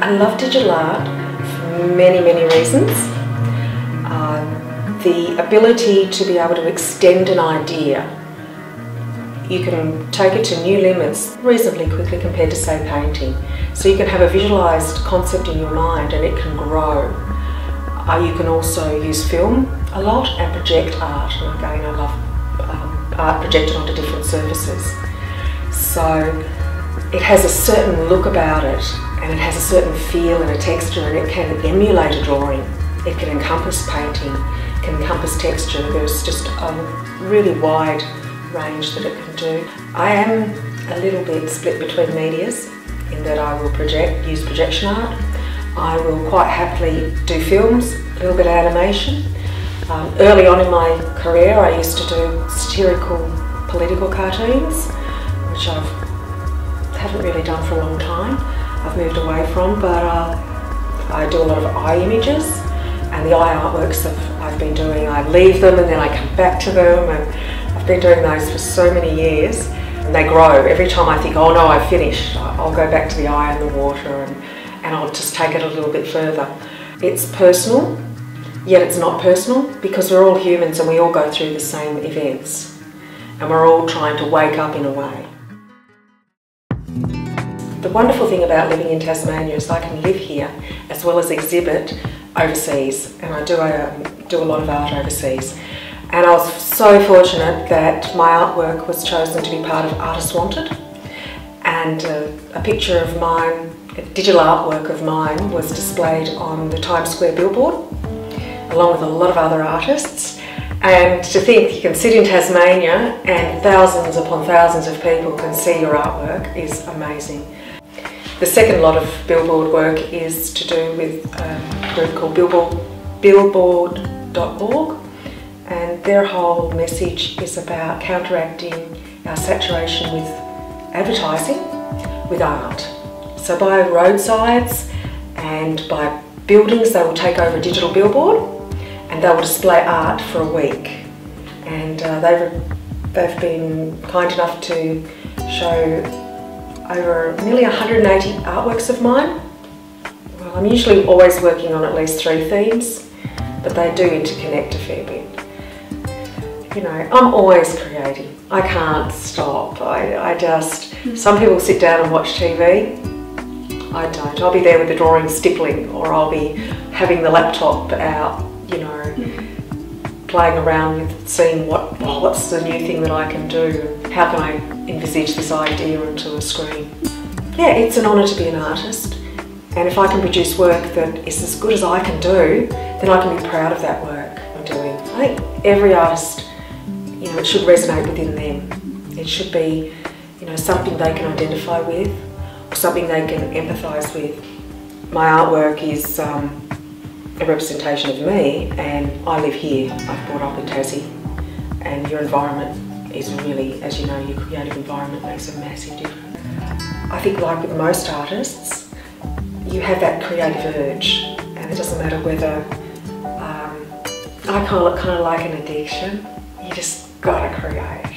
I love digital art for many, many reasons. The ability to be able to extend an idea. You can take it to new limits reasonably quickly compared to, say, painting. So you can have a visualised concept in your mind and it can grow. You can also use film a lot and project art. And again, I love art projected onto different surfaces. So it has a certain look about it, and it has a certain feel and a texture, and it can emulate a drawing. It can encompass painting, it can encompass texture. There's just a really wide range that it can do. I am a little bit split between medias in that I will use projection art. I will quite happily do films, a little bit of animation. Early on in my career I used to do satirical political cartoons, which I haven't really done for a long time. I've moved away from, but I do a lot of eye images, and the eye artworks that I've been doing, I leave them and then I come back to them, and I've been doing those for so many years, and they grow. Every time I think, oh no, I've finished, I'll go back to the eye and the water, and I'll just take it a little bit further. It's personal, yet it's not personal, because we're all humans and we all go through the same events, and we're all trying to wake up in a way. The wonderful thing about living in Tasmania is I can live here as well as exhibit overseas, and I do a lot of art overseas. And I was so fortunate that my artwork was chosen to be part of Artists Wanted, and a picture of mine, a digital artwork of mine, was displayed on the Times Square billboard along with a lot of other artists. And to think you can sit in Tasmania and thousands upon thousands of people can see your artwork is amazing. The second lot of billboard work is to do with a group called Billboard.org, and their whole message is about counteracting our saturation with advertising with art. So by roadsides and by buildings, they will take over a digital billboard and they will display art for a week. And they've been kind enough to show over nearly 180 artworks of mine. Well, I'm usually always working on at least 3 themes, but they do interconnect a fair bit. You know, I'm always creating. I can't stop. Some people sit down and watch TV. I don't. I'll be there with the drawing stippling, or I'll be having the laptop out, you know, playing around with seeing what's the new thing that I can do, how can I envisage this idea onto a screen. Yeah, it's an honour to be an artist, and if I can produce work that is as good as I can do, then I can be proud of that work I'm doing. I think every artist, you know, it should resonate within them. It should be, you know, something they can identify with, or something they can empathise with. My artwork is a representation of me, and I live here. I've brought up in Tassie, and your environment is really, as you know, your creative environment makes a massive difference. I think, like with most artists, you have that creative urge, and it doesn't matter whether, I call it kind of like an addiction. You just gotta create.